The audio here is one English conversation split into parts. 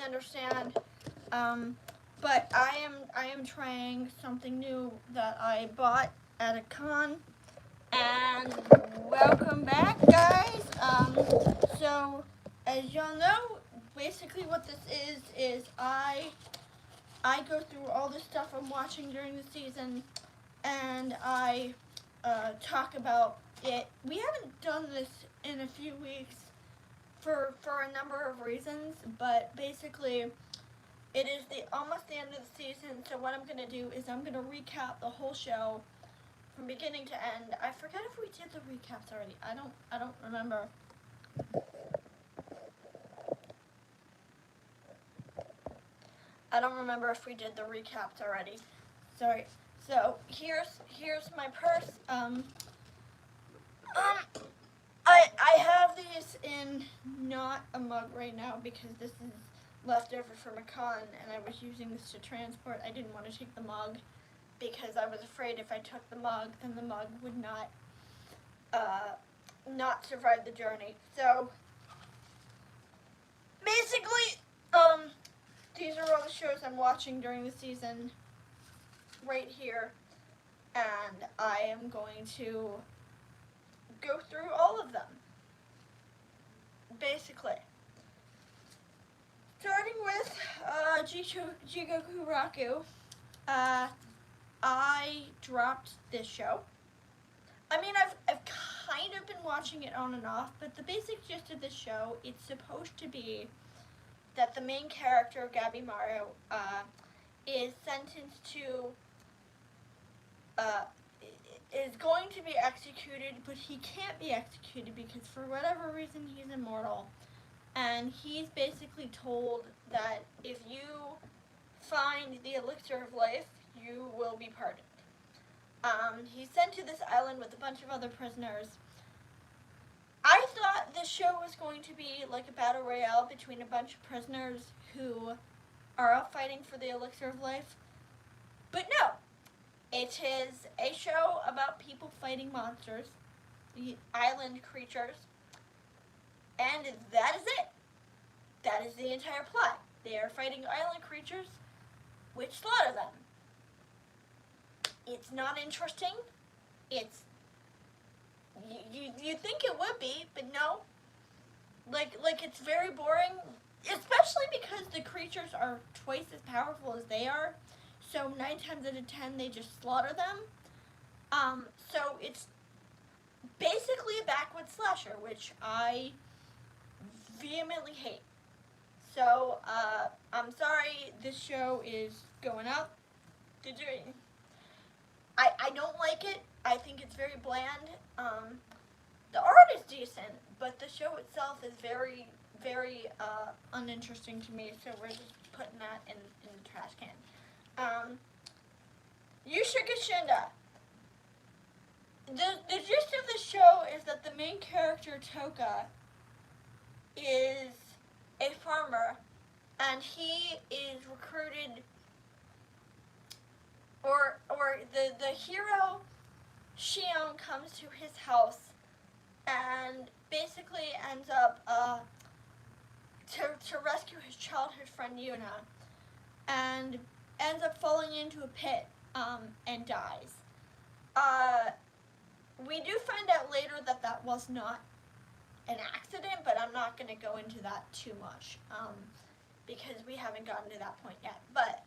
understand. But I am trying something new that I bought at a con. And welcome back, guys. So as y'all know, basically what this is I go through all the stuff I'm watching during the season, and I talk about it. We haven't done this in a few weeks for a number of reasons, but basically it is almost the end of the season. So what I'm gonna do is I'm gonna recap the whole show from beginning to end. I forget if we did the recaps already. I don't remember. I don't remember if we did the recaps already. Sorry. So here's my purse. I have these in not a mug right now because this is left over from a con, and I was using this to transport. I didn't want to take the mug because I was afraid if I took the mug, then the mug would not survive the journey. So basically, these are all the shows I'm watching during the season right here, and I am going to go through all of them. Basically, starting with Jigoku Raku. I dropped this show. I mean, I've kind of been watching it on and off, but the basic gist of this show, it's supposed to be that the main character, Gabimaru, is sentenced to, is going to be executed, but he can't be executed because for whatever reason he's immortal. And he's basically told that if you find the elixir of life, you will be pardoned. He's sent to this island with a bunch of other prisoners. I thought this show was going to be like a battle royale between a bunch of prisoners who are out fighting for the elixir of life. But no, it is a show about people fighting monsters, the island creatures, and that is it. That is the entire plot. They are fighting island creatures, which slaughter them. It's not interesting. It's you think it would be, but no. Like it's very boring, especially because the creatures are twice as powerful as they are. So 9 times out of 10 they just slaughter them. So it's basically a backwoods slasher, which I vehemently hate. So I'm sorry this show is going up. I don't like it. I think it's very bland. The art is decent, but the show itself is very, very uninteresting to me, so we're just putting that in the trash can. Yusha Shinda. The gist of the show is that the main character, Toka, is a farmer, and he is recruited, or the hero, Shion, comes to his house and basically ends up to rescue his childhood friend Yuna, and ends up falling into a pit and dies. We do find out later that was not an accident, but I'm not going to go into that too much because we haven't gotten to that point yet. But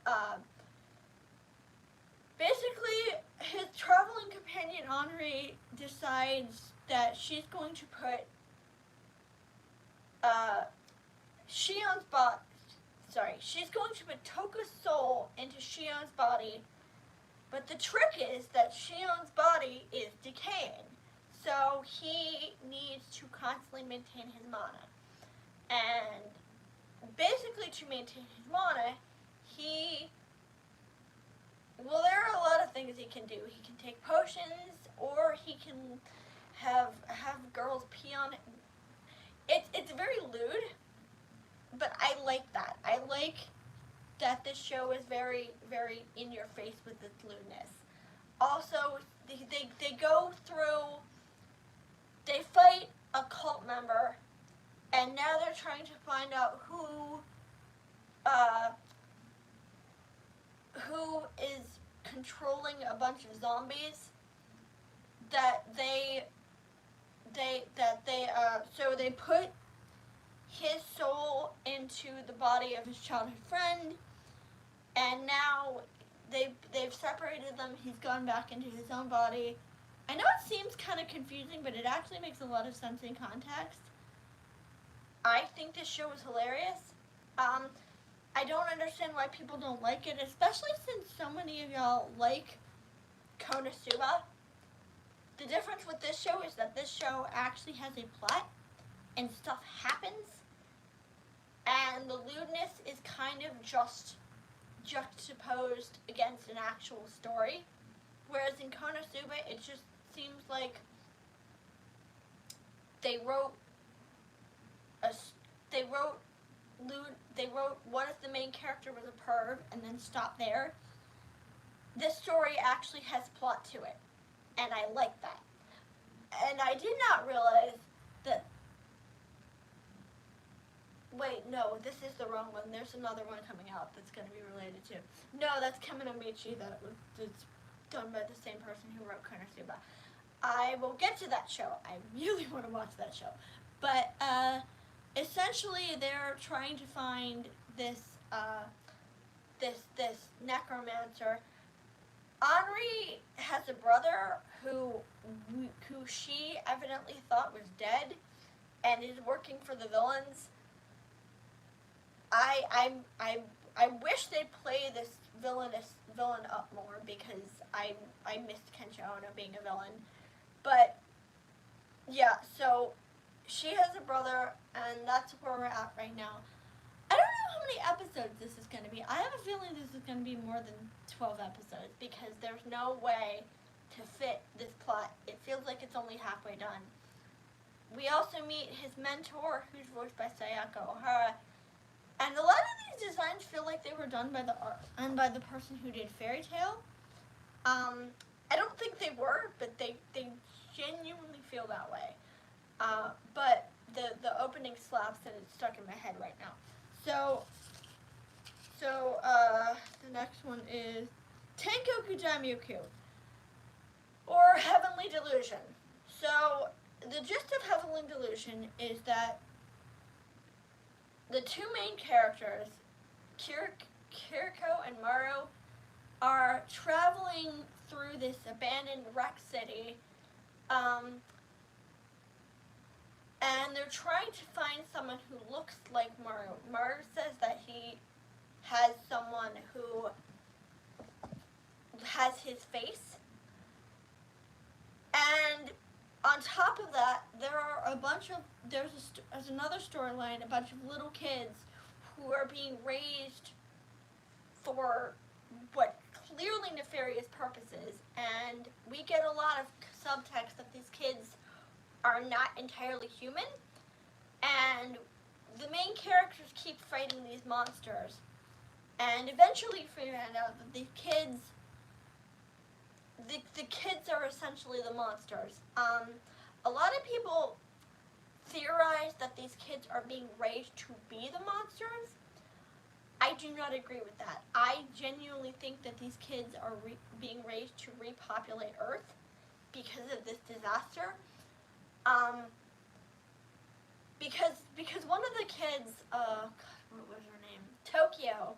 basically, his traveling companion Henri decides that she's going to put she's going to put Toka's soul into Shion's body, but the trick is that Shion's body is decaying, so he needs to constantly maintain his mana. And basically to maintain his mana, there are a lot of things he can do. He can take potions, or he can have girls pee on it. It's very lewd, but I like that. I like that this show is very, very in your face with its lewdness. Also, they go through, they fight a cult member, and now they're trying to find out who uh, who is controlling a bunch of zombies that so they put his soul into the body of his childhood friend, and now they've separated them. He's gone back into his own body. I know it seems kind of confusing, but it actually makes a lot of sense in context. I think this show is hilarious. I don't understand why people don't like it, especially since so many of y'all like Konosuba. The difference with this show is that this show actually has a plot and stuff happens, and the lewdness is kind of just juxtaposed against an actual story. Whereas in Konosuba, it just seems like they wrote what if the main character was a perv and then stopped there. This story actually has plot to it, and I like that. And I did not realize that. Wait, no, this is the wrong one. There's another one coming out that's going to be related to. No, that's Kemen no Michi. That's done by the same person who wrote Konosuba. I will get to that show. I really want to watch that show. But essentially, they're trying to find this necromancer. Henri has a brother who she evidently thought was dead, and is working for the villains. I wish they'd play this villain up more, because I missed Kensho Ono being a villain. But yeah, so she has a brother, and that's where we're at right now. I don't know how many episodes this is going to be. I have a feeling this is going to be more than 12 episodes, because there's no way to fit this plot. It feels like it's only halfway done. We also meet his mentor, who's voiced by Sayaka Ohara. And a lot of these designs feel like they were done by the person who did Fairy Tail. I don't think they were, but they genuinely feel that way. But the opening slaps, and it's stuck in my head right now. So the next one is Tenkoku Daimyuku, or Heavenly Delusion. So the gist of Heavenly Delusion is that the two main characters, Kiriko and Maru, are traveling through this abandoned wreck city, and they're trying to find someone who looks like Maru. Maru says that he has someone who has his face, and on top of that, there's another storyline, a bunch of little kids who are being raised for what clearly nefarious purposes, and we get a lot of subtext that these kids are not entirely human, and the main characters keep fighting these monsters, and eventually figure out that the kids are essentially the monsters. A lot of people theorize that these kids are being raised to be the monsters. I do not agree with that. I genuinely think that these kids are being raised to repopulate Earth because of this disaster. Because one of the kids, what was her name? Tokyo,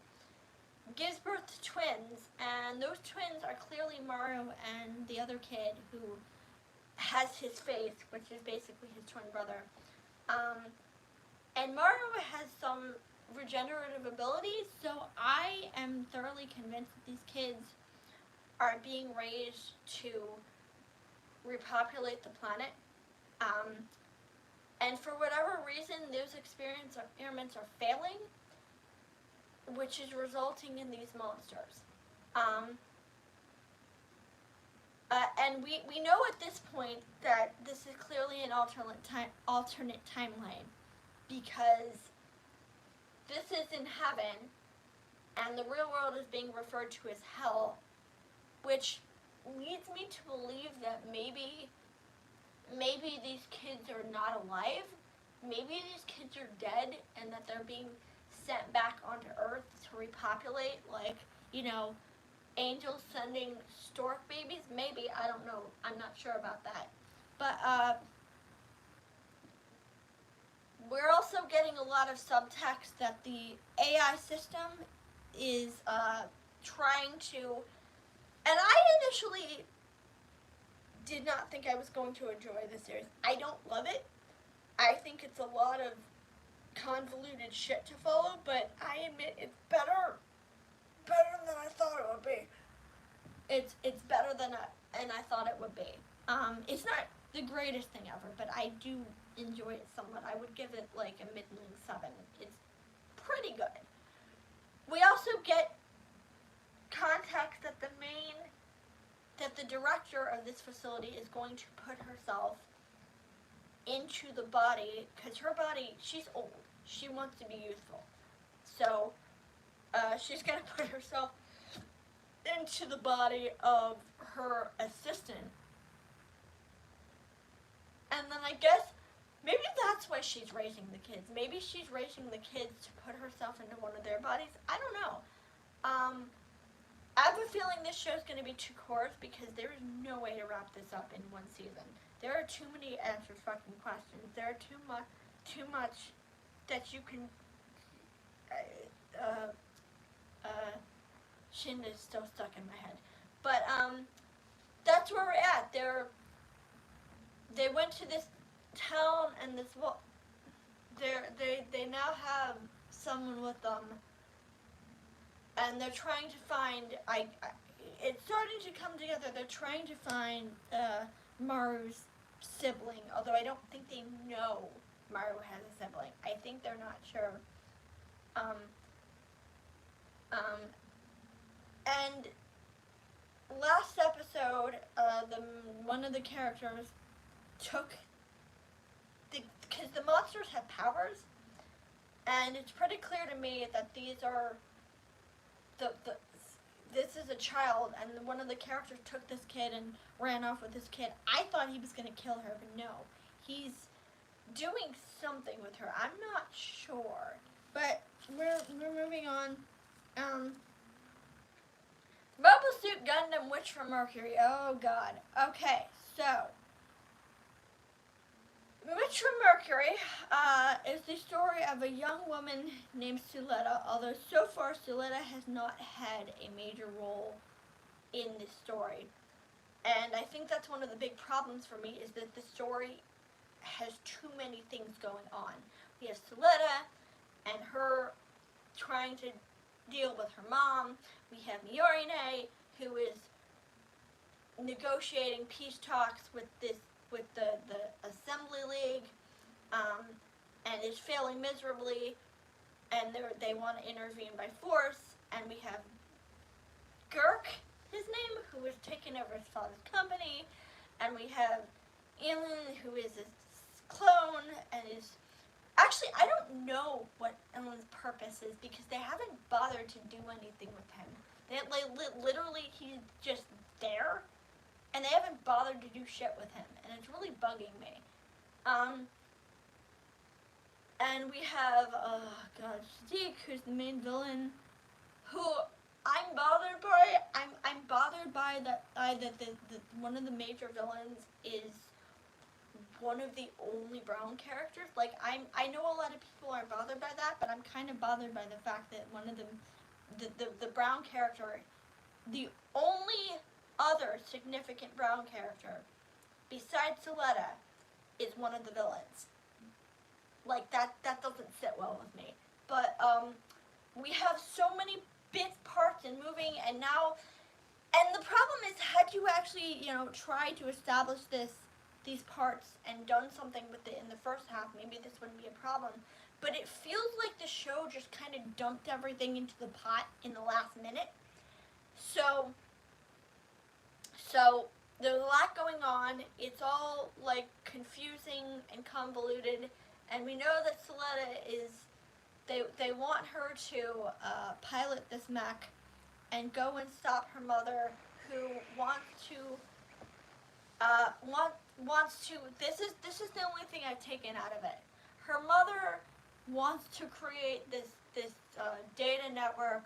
gives birth to twins, and those twins are clearly Maru and the other kid who has his face, which is basically his twin brother. And Maru has some regenerative abilities, so I am thoroughly convinced that these kids are being raised to repopulate the planet. And for whatever reason, those experiments are failing, which is resulting in these monsters. And we know at this point that this is clearly an alternate timeline, because this is in heaven, and the real world is being referred to as hell, which leads me to believe that maybe these kids are not alive. Maybe these kids are dead, and that they're being sent back onto Earth to repopulate, like, you know, angels sending stork babies? Maybe, I don't know. I'm not sure about that. But, we're also getting a lot of subtext that the AI system is trying to, and I initially did not think I was going to enjoy this series. I don't love it. I think it's a lot of convoluted shit to follow, but I admit it's better than I thought it would be. It's better than I thought it would be. It's not the greatest thing ever, but I do enjoy it somewhat. I would give it like a middling 7. It's pretty good. We also get context that the director of this facility is going to put herself into the body, because her body, she's old. She wants to be youthful. So, she's going to put herself into the body of her assistant. And then I guess maybe that's why she's raising the kids. Maybe she's raising the kids to put herself into one of their bodies. I don't know. I have a feeling this show's going to be 2 cours because there is no way to wrap this up in 1 season. There are too many answered fucking questions. There are too much that you can. Shin is still stuck in my head, but that's where we're at. They went to this town and this they now have someone with them, and they're trying to find. It's starting to come together. They're trying to find Maru's sibling, although I don't think they know Maru has a sibling. I think they're not sure. And last episode, one of the characters took because the monsters have powers, and it's pretty clear to me that these are this is a child, and one of the characters took this kid and ran off with this kid. I thought he was going to kill her, but no. He's doing something with her. I'm not sure. But we're moving on. Mobile Suit Gundam Witch from Mercury. Oh, God. Okay, so Witch from Mercury is the story of a young woman named Suletta, although so far Suletta has not had a major role in this story. And I think that's one of the big problems for me, is that the story has too many things going on. We have Suletta and her trying to deal with her mom. We have Miorine, who is negotiating peace talks with the Assembly League, and is failing miserably, and they want to intervene by force. And we have Girk, his name, who has taken over his father's company, and we have Elin, who is a clone, and is actually, I don't know what Elin's purpose is, because they haven't bothered to do anything with him. Literally, he's just there, and they haven't bothered to do shit with him, and it's really bugging me. And we have, Sadiq, who's the main villain, who I'm bothered by. I'm bothered by that one of the major villains is one of the only brown characters. Like, I know a lot of people are bothered by that, but I'm kind of bothered by the fact that one of the brown character, the only other significant brown character besides Suletta, is one of the villains. Like, that doesn't sit well with me. But we have so many bits, parts, and moving, and now, and the problem is, had you actually, tried to establish these parts and done something with it in the first half, maybe this wouldn't be a problem. But it feels like the show just kind of dumped everything into the pot in the last minute. So there's a lot going on. It's all like confusing and convoluted, and we know that Suletta is. They want her to pilot this mech and go and stop her mother, who wants to. This is the only thing I've taken out of it. Her mother wants to create this network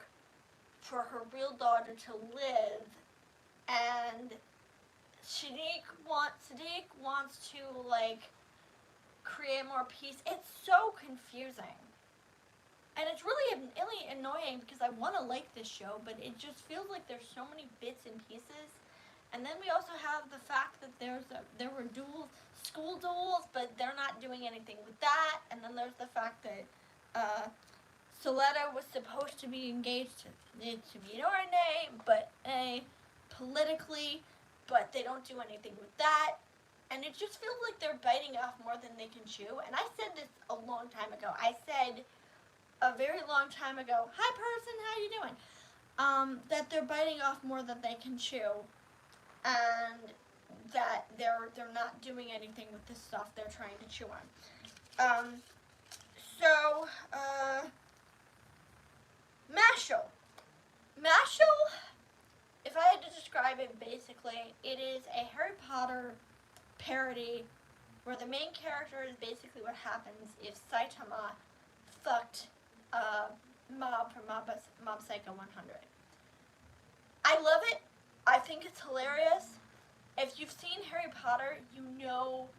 for her real daughter to live, and Sadiq wants to, like, create more peace. It's so confusing. And it's really annoying because I want to like this show, but it just feels like there's so many bits and pieces. And then we also have the fact that there were school duels, but they're not doing anything with that. And then there's the fact that Suletta was supposed to be engaged to Yorine, but politically, but they don't do anything with that. And it just feels like they're biting off more than they can chew. And I said this a long time ago. I said a very long time ago, hi person, how you doing? That they're biting off more than they can chew, and that they're not doing anything with the stuff they're trying to chew on. Mashal, if I had to describe it, basically, it is a Harry Potter parody where the main character is basically what happens if Saitama fucked Mob from Mob Psycho 100. I love it. I think it's hilarious. If you've seen Harry Potter, you know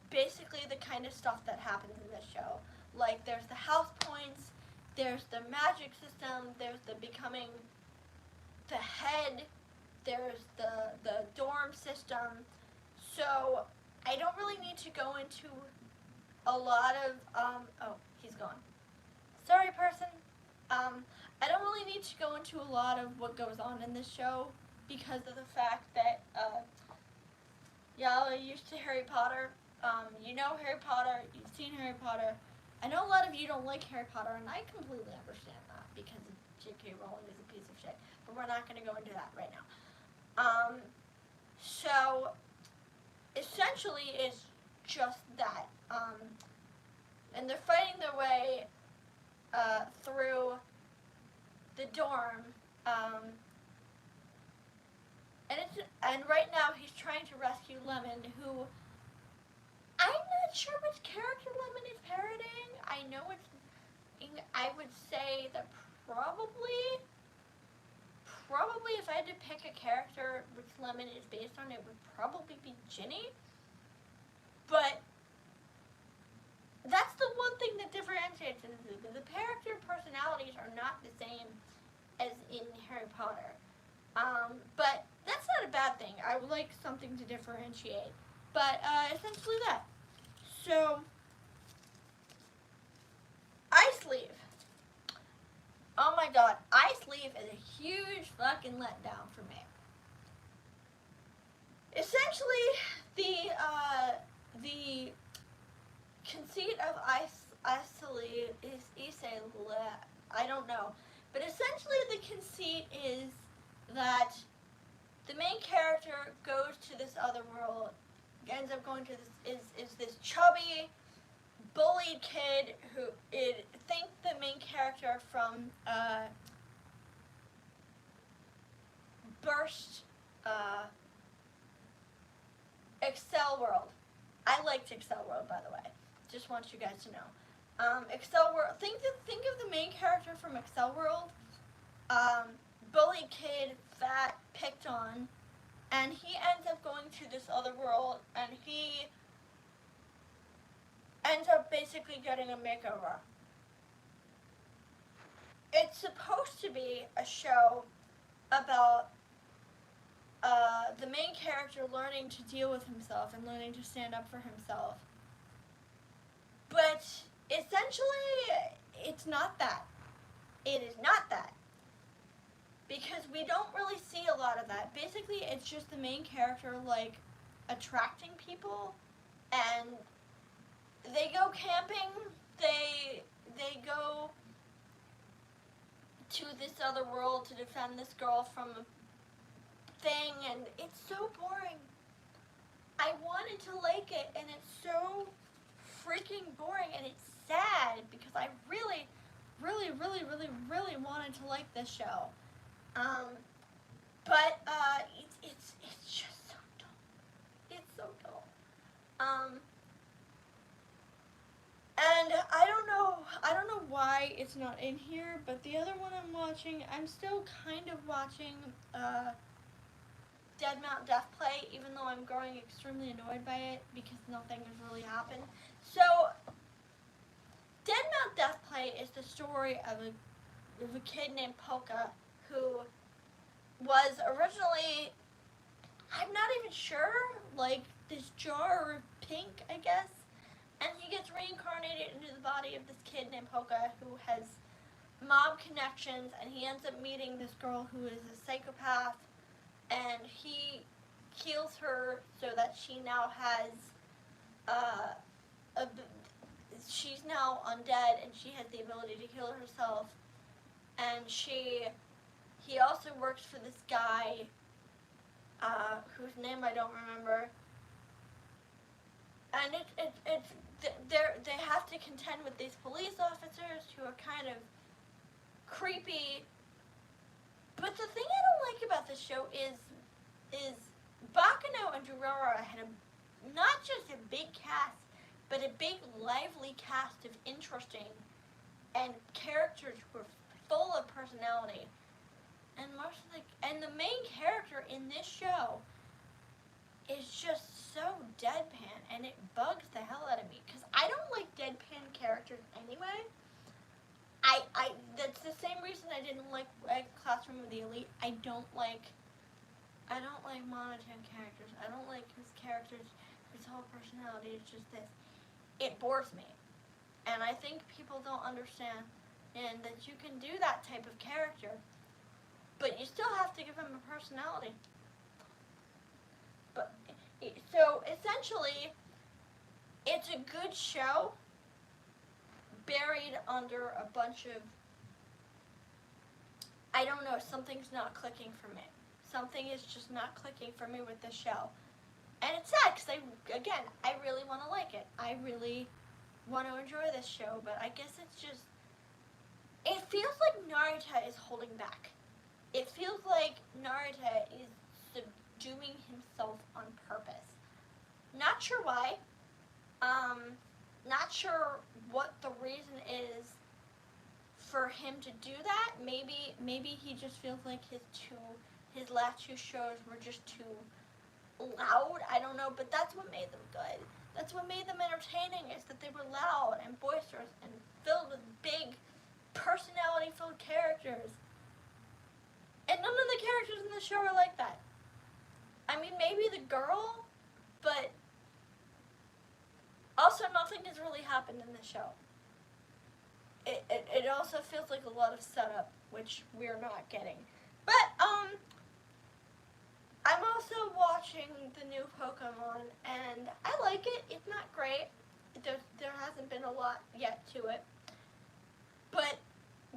basically the kind of stuff that happens in this show. Like, there's the house points, there's the magic system, there's the becoming the head, there's the dorm system. So I don't really need to go into a lot of, oh, he's gone. Sorry, person. I don't really need to go into a lot of what goes on in this show because of the fact that y'all are used to Harry Potter. You know Harry Potter. You've seen Harry Potter. I know a lot of you don't like Harry Potter, and I completely understand that because J.K. Rowling is a piece of shit. But we're not going to go into that right now. So essentially, it's just that. And they're fighting their way through the dorm, and right now he's trying to rescue Lemon, who I'm not sure which character Lemon is parodying. I know I would say that probably if I had to pick a character which Lemon is based on, it would probably be Ginny. But that's the one thing that differentiates them. The character personalities are not the same as in Harry Potter. But that's not a bad thing. I would like something to differentiate. But essentially that. So, Ice Leaf. Oh my god, Ice Leaf is a huge fucking letdown for me. Essentially, the conceit of Ice Leaf is I don't know. But essentially the conceit is that the main character goes to this other world, ends up going to this, is this chubby, bullied kid who think the main character from Burst Excel World. I liked Excel World, by the way. Just want you guys to know. Excel World. Think of the main character from Excel World. Bullied kid, fat, picked on, and he ends up going to this other world, and he ends up basically getting a makeover. It's supposed to be a show about the main character learning to deal with himself and learning to stand up for himself. But essentially, it's not that. It is not that. Because we don't really see a lot of that. Basically, it's just the main character, like, attracting people, and they go camping, they go to this other world to defend this girl from a thing, and it's so boring. I wanted to like it, and it's so freaking boring, and it's sad, because I really, really, really, really, really wanted to like this show. But it's just so dull. It's so dull. And I don't know why it's not in here, but the other one I'm watching, I'm still kind of watching Dead Mount Death Play, even though I'm growing extremely annoyed by it because nothing has really happened. So, Dead Mount Death Play is the story of a kid named Polka who was originally, I'm not even sure, like this jar of pink, I guess. And he gets reincarnated into the body of this kid named Polka who has mob connections, and he ends up meeting this girl who is a psychopath, and he heals her so that she now has she's now undead and she has the ability to heal herself. And he also works for this guy whose name I don't remember. And they have to contend with these police officers who are kind of creepy. But the thing I don't like about this show is Bakano and Durara had not just a big cast, but a big lively cast of interesting and characters who were full of personality. And the main character in this show is just so deadpan, and it bugs the hell out of me because I don't like deadpan characters anyway. That's the same reason I didn't like Classroom of the Elite. I don't like monotone characters. I don't like whose characters, whose whole personality is just this. It bores me, and I think people don't understand and that you can do that type of character, but you still have to give them a personality. But so essentially, it's a good show buried under a bunch of, I don't know, something's not clicking for me. Something is just not clicking for me with this show. And it's sad because I really want to like it. I really want to enjoy this show, but I guess it's just, it feels like Narita is holding back. It feels like Narita is subduing himself on purpose. Not sure why. Not sure what the reason is for him to do that. Maybe he just feels like his last two shows were just too loud. I don't know, but that's what made them good. That's what made them entertaining, is that they were loud and boisterous and filled with big, personality-filled characters. And none of the characters in the show are like that. I mean, maybe the girl, but also nothing has really happened in the show. It also feels like a lot of setup, which we're not getting. But, I'm also watching the new Pokemon, and I like it. It's not great. There hasn't been a lot yet to it. But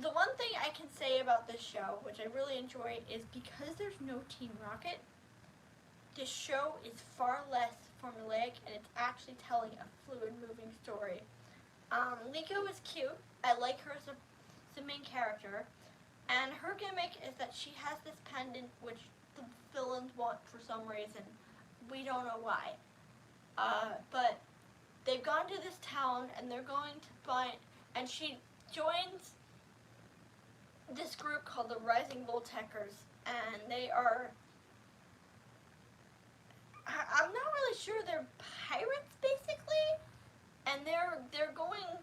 the one thing I can say about this show, which I really enjoy, is because there's no Team Rocket, this show is far less formulaic, and it's actually telling a fluid, moving story. Liko is cute. I like her as the main character. And her gimmick is that she has this pendant, which the villains want for some reason. We don't know why. But they've gone to this town, and they're going to find, and she joins this group called the Rising Volteckers, and they are, I'm not really sure, they're pirates basically, and they're going,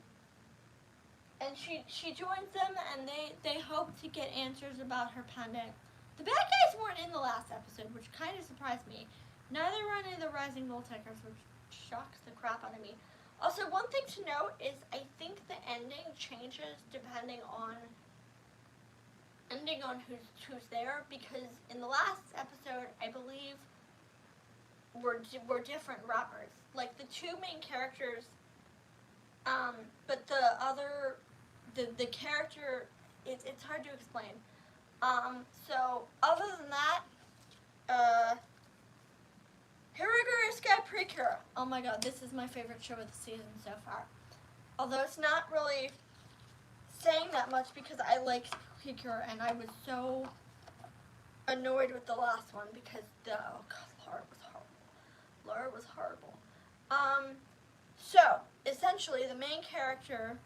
and she joins them, and they hope to get answers about her pendant. The bad guys weren't in the last episode, which kind of surprised me. Neither were any of the Rising Volteckers, which shocks the crap out of me. Also, one thing to note is I think the ending changes depending on who's there, because in the last episode, I believe, were different rappers. Like, the two main characters, but the character, it's hard to explain. So, other than that, Hiragure Sky Precure. Oh my god, this is my favorite show of the season so far. Although it's not really saying that much because I like Precure, and I was so annoyed with the last one because Laura was horrible. So, essentially the main character,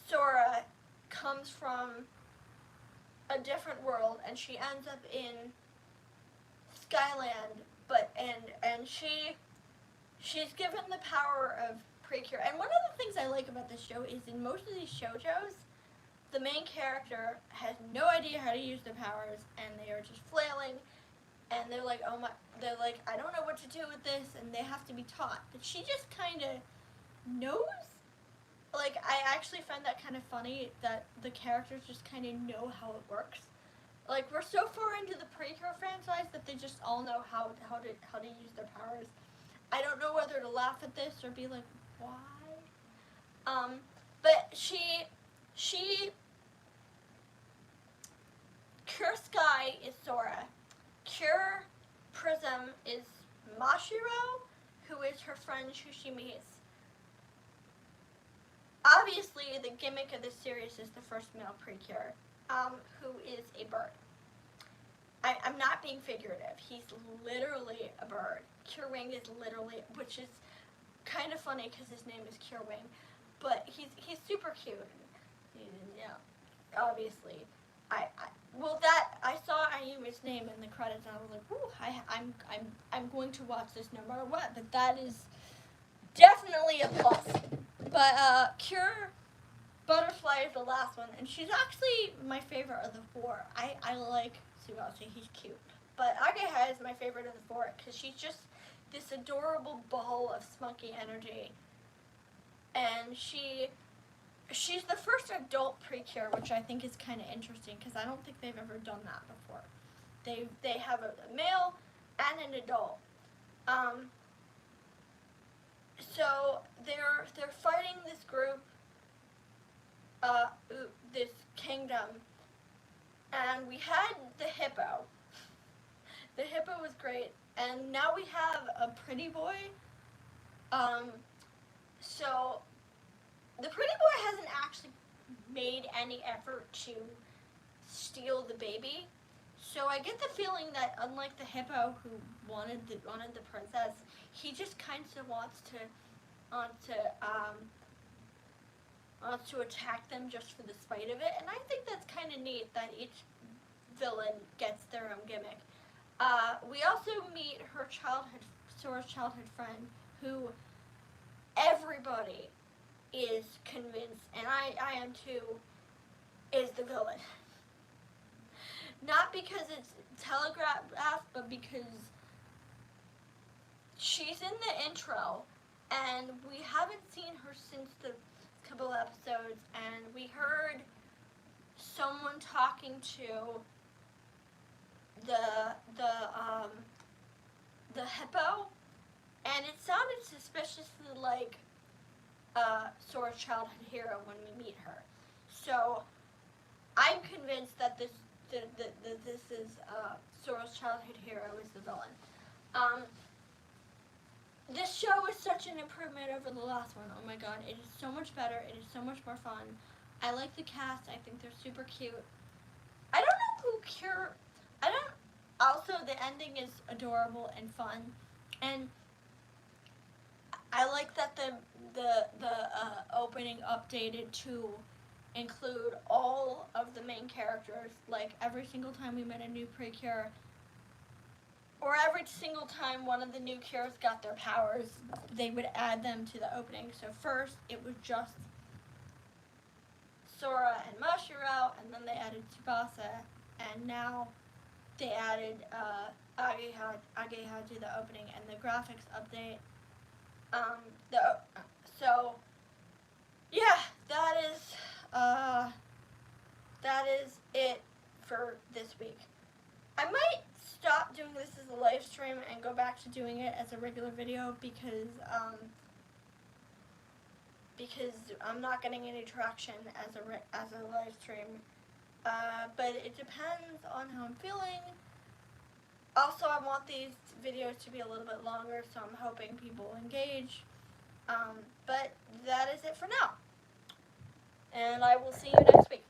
Sora, comes from a different world, and she ends up in Skyland, and she's given the power of Precure. And one of the things I like about this show is in most of these shoujos, the main character has no idea how to use the powers, and they are just flailing, and they're like, I don't know what to do with this, and they have to be taught. But she just kind of knows. Like, I actually find that kind of funny that the characters just kind of know how it works. Like, we're so far into the Precure franchise that they just all know how to use their powers. I don't know whether to laugh at this or be like, why? But she Cure Sky is Sora. Cure Prism is Mashiro, who is her friend who she meets. Obviously, the gimmick of this series is the first male Precure, who is a bird. I'm not being figurative. He's literally a bird. Cure Wing is literally, which is kind of funny because his name is Cure Wing, but he's super cute. Yeah, obviously. I saw Ayumi's name in the credits and I was like, ooh, I'm going to watch this no matter what. But that is definitely a plus. But Cure Butterfly is the last one, and she's actually my favorite of the four. I like Tsubasa, he's cute. But Ageha is my favorite of the four because she's just this adorable ball of spunky energy. And she's the first adult Precure, which I think is kind of interesting because I don't think they've ever done that before. They have a male and an adult. So they're fighting this group, this kingdom, and we had the hippo. The hippo was great, and now we have a pretty boy. So the pretty boy hasn't actually made any effort to steal the baby. So I get the feeling that unlike the hippo who wanted the princess, he just kind of wants to attack them just for the spite of it. And I think that's kind of neat that each villain gets their own gimmick. We also meet Sora's childhood friend, who everybody is convinced, and I am too, is the villain. Not because it's telegraphed, but because she's in the intro, and we haven't seen her since the couple episodes, and we heard someone talking to the hippo, and it sounded suspiciously like Sora's childhood hero when we meet her. So I'm convinced that this is Sora's childhood hero is the villain. This show is such an improvement over the last one. Oh my god, it is so much better. It is so much more fun. I like the cast. I think they're super cute. I don't know who Cure. Also, the ending is adorable and fun, and I like that the opening updated to include all of the main characters. Like every single time we met a new Precure, or every single time one of the new Cures got their powers, they would add them to the opening. So first it was just Sora and Mashiro, and then they added Tsubasa, and now they added Ageha to the opening, and the graphics update. So yeah, that is it for this week. I might stop doing this as a live stream and go back to doing it as a regular video because I'm not getting any traction as a live stream. But it depends on how I'm feeling. Also, I want these videos to be a little bit longer, so I'm hoping people engage. But that is it for now. And I will see you next week.